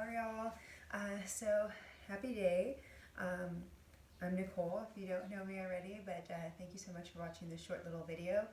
are y'all? So happy day. I'm Nicole, if you don't know me already, but thank you so much for watching this short little video.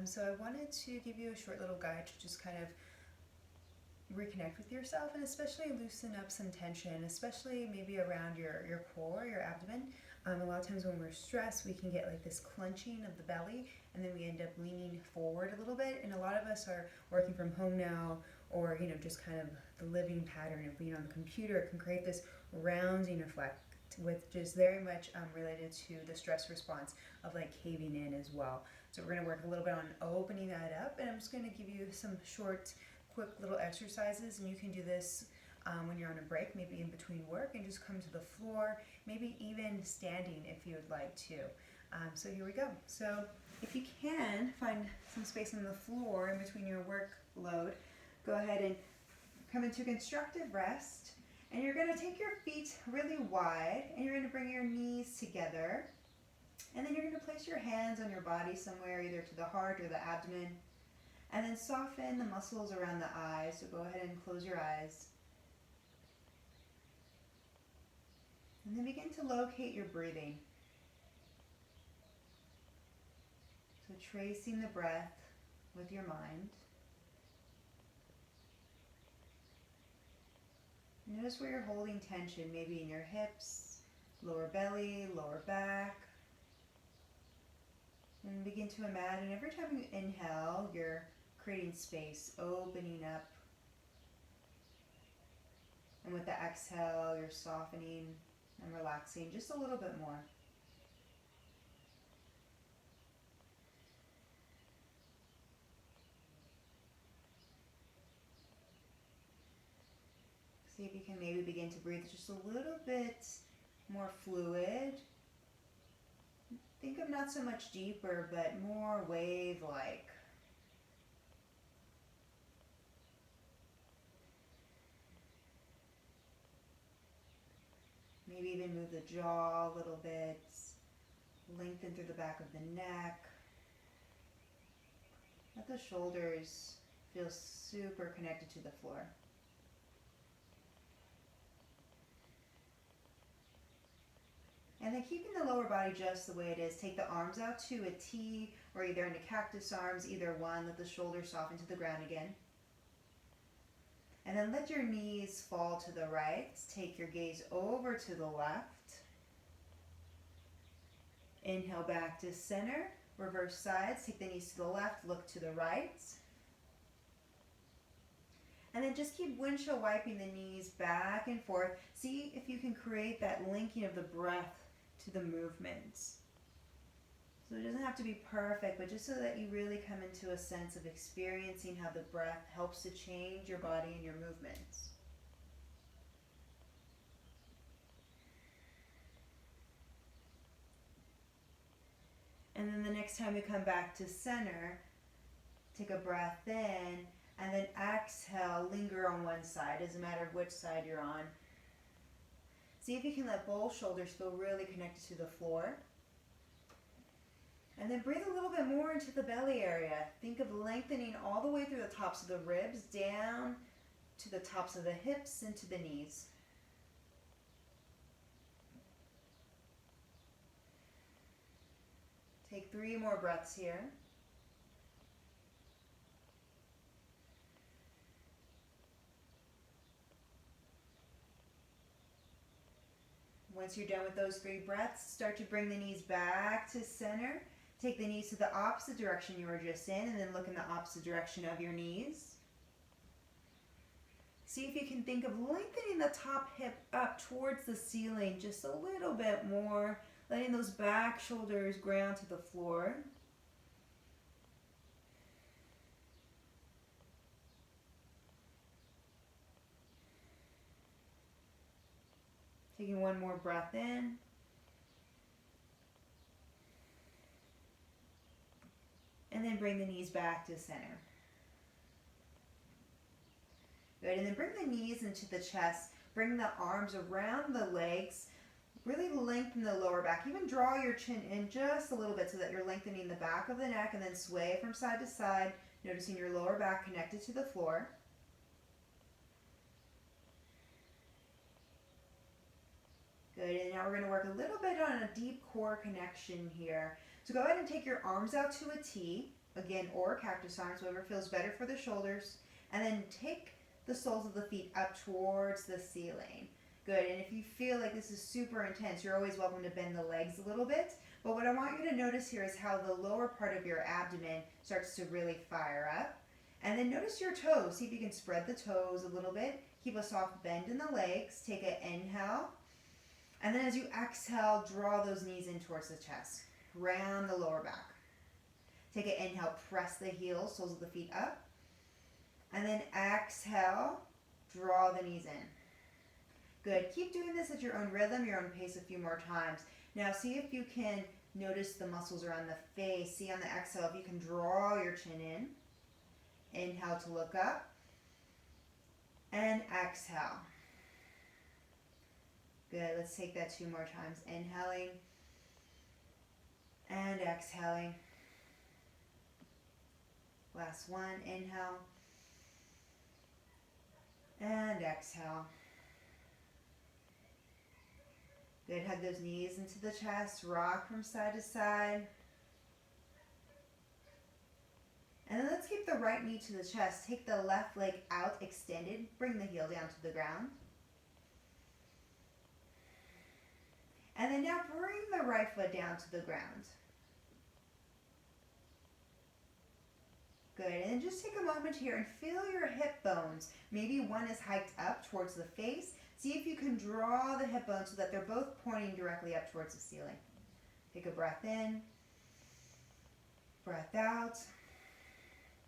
So I wanted to give you a short little guide to just kind of reconnect with yourself and especially loosen up some tension, especially maybe around your core, your abdomen. A lot of times when we're stressed, we can get like this clenching of the belly, and then we end up leaning forward a little bit. And a lot of us are working from home now, or just kind of the living pattern of being on the computer. It can create this rounding effect, which is very much related to the stress response of like caving in as well. So we're going to work a little bit on opening that up, and I'm just going to give you some short, quick little exercises, and you can do this when you're on a break, maybe in between work, and just come to the floor, maybe even standing if you would like to. So here we go. So if you can find some space on the floor in between your workload, go ahead and come into constructive rest. And you're going to take your feet really wide, and you're going to bring your knees together. And then you're going to place your hands on your body somewhere, either to the heart or the abdomen. And then soften the muscles around the eyes. So go ahead and close your eyes. And then begin to locate your breathing. So tracing the breath with your mind. Notice where you're holding tension, maybe in your hips, lower belly, lower back. And begin to imagine every time you inhale, you're creating space, opening up. And with the exhale, you're softening and relaxing just a little bit more. See if you can maybe begin to breathe just a little bit more fluid. Think of not so much deeper, but more wave-like. Maybe even move the jaw a little bit. Lengthen through the back of the neck. Let the shoulders feel super connected to the floor. And then keeping the lower body just the way it is, take the arms out to a T or either into cactus arms, either one. Let the shoulders soften to the ground again. And then let your knees fall to the right. Take your gaze over to the left. Inhale back to center. Reverse sides. Take the knees to the left, look to the right. And then just keep windshield wiping the knees back and forth. See if you can create that linking of the breath to the movements. So it doesn't have to be perfect, but just so that you really come into a sense of experiencing how the breath helps to change your body and your movements. And then the next time you come back to center, take a breath in, and then exhale, linger on one side. Doesn't matter which side you're on. See if you can let both shoulders feel really connected to the floor. And then breathe a little bit more into the belly area. Think of lengthening all the way through the tops of the ribs, down to the tops of the hips, into the knees. Take 3 more breaths here. Once you're done with those 3 breaths, start to bring the knees back to center. Take the knees to the opposite direction you were just in, and then look in the opposite direction of your knees. See if you can think of lengthening the top hip up towards the ceiling just a little bit more, letting those back shoulders ground to the floor. Taking 1 more breath in. And then bring the knees back to center. Good, and then bring the knees into the chest. Bring the arms around the legs. Really lengthen the lower back. Even draw your chin in just a little bit so that you're lengthening the back of the neck, and then sway from side to side, noticing your lower back connected to the floor. Good, and now we're going to work a little bit on a deep core connection here. So go ahead and take your arms out to a T, again, or cactus arms, whatever feels better for the shoulders. And then take the soles of the feet up towards the ceiling. Good, and if you feel like this is super intense, you're always welcome to bend the legs a little bit. But what I want you to notice here is how the lower part of your abdomen starts to really fire up. And then notice your toes. See if you can spread the toes a little bit. Keep a soft bend in the legs. Take an inhale. And then as you exhale, draw those knees in towards the chest. Round the lower back. Take an inhale, press the heels, soles of the feet up. And then exhale, draw the knees in. Good. Keep doing this at your own rhythm, your own pace a few more times. Now see if you can notice the muscles around the face. See on the exhale if you can draw your chin in. Inhale to look up. And exhale. Good. Let's take that 2 more times. Inhaling and exhaling. Last one. Inhale and exhale. Good. Hug those knees into the chest. Rock from side to side. And then let's keep the right knee to the chest. Take the left leg out, extended. Bring the heel down to the ground. And then now bring the right foot down to the ground. Good, and then just take a moment here and feel your hip bones. Maybe one is hiked up towards the face. See if you can draw the hip bones so that they're both pointing directly up towards the ceiling. Take a breath in, breath out.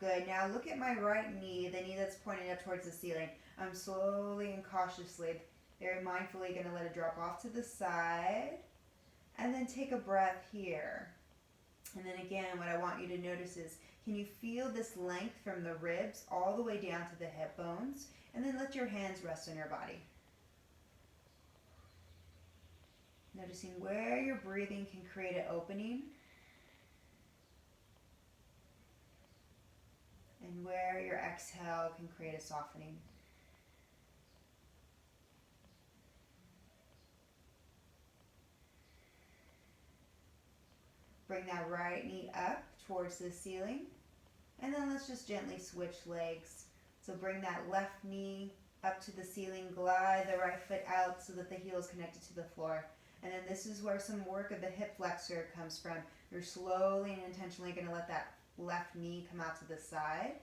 Good, now look at my right knee, the knee that's pointing up towards the ceiling. I'm slowly and cautiously, very mindfully going to let it drop off to the side. And then take a breath here. And then again, what I want you to notice is, can you feel this length from the ribs all the way down to the hip bones? And then let your hands rest on your body. Noticing where your breathing can create an opening. And where your exhale can create a softening. Bring that right knee up towards the ceiling. And then let's just gently switch legs. So bring that left knee up to the ceiling, glide the right foot out so that the heel is connected to the floor. And then this is where some work of the hip flexor comes from. You're slowly and intentionally going to let that left knee come out to the side.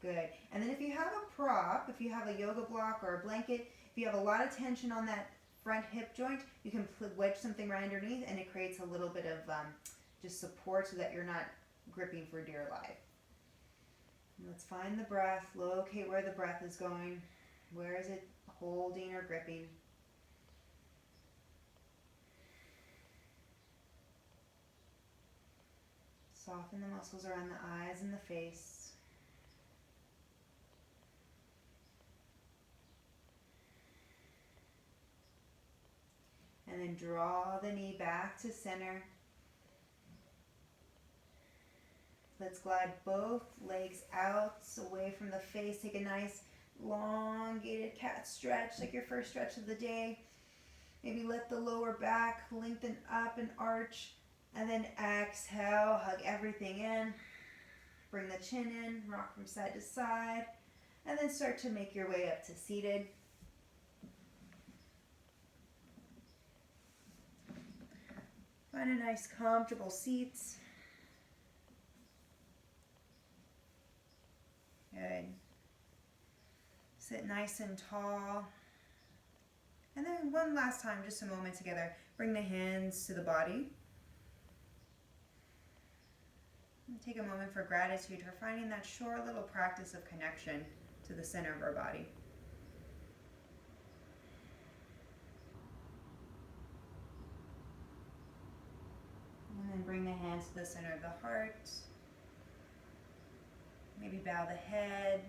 Good. And then if you have a prop, if you have a yoga block or a blanket, if you have a lot of tension on that front hip joint, you can wedge something right underneath and it creates a little bit of just support so that you're not gripping for dear life. And let's find the breath, locate where the breath is going. Where is it holding or gripping? Soften the muscles around the eyes and the face. And then draw the knee back to center. Let's glide both legs out, away from the face. Take a nice elongated cat stretch, like your first stretch of the day. Maybe let the lower back lengthen up and arch. And then exhale, hug everything in. Bring the chin in, rock from side to side. And then start to make your way up to seated. Find a nice comfortable seat. Good. Sit nice and tall. And then one last time, just a moment together. Bring the hands to the body. And take a moment for gratitude for finding that short little practice of connection to the center of our body. And then bring the hands to the center of the heart. Maybe bow the head,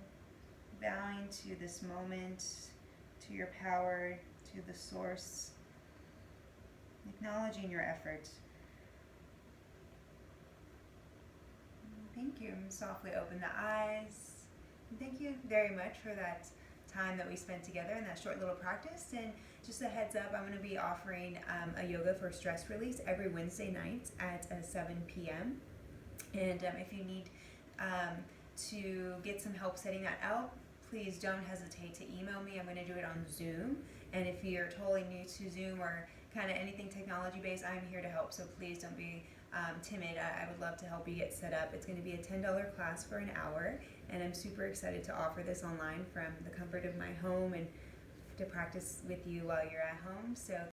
bowing to this moment, to your power, to the source, acknowledging your effort. Thank you. Softly open the eyes. And thank you very much for that time that we spent together in that short little practice. And just a heads up, I'm going to be offering a yoga for stress release every Wednesday night at 7 p.m. And if you need to get some help setting that out, please don't hesitate to email me. I'm going to do it on Zoom. And if you're totally new to Zoom or kind of anything technology based, I'm here to help. So please don't be timid. I would love to help you get set up. It's going to be a $10 class for an hour. And I'm super excited to offer this online from the comfort of my home and to practice with you while you're at home. So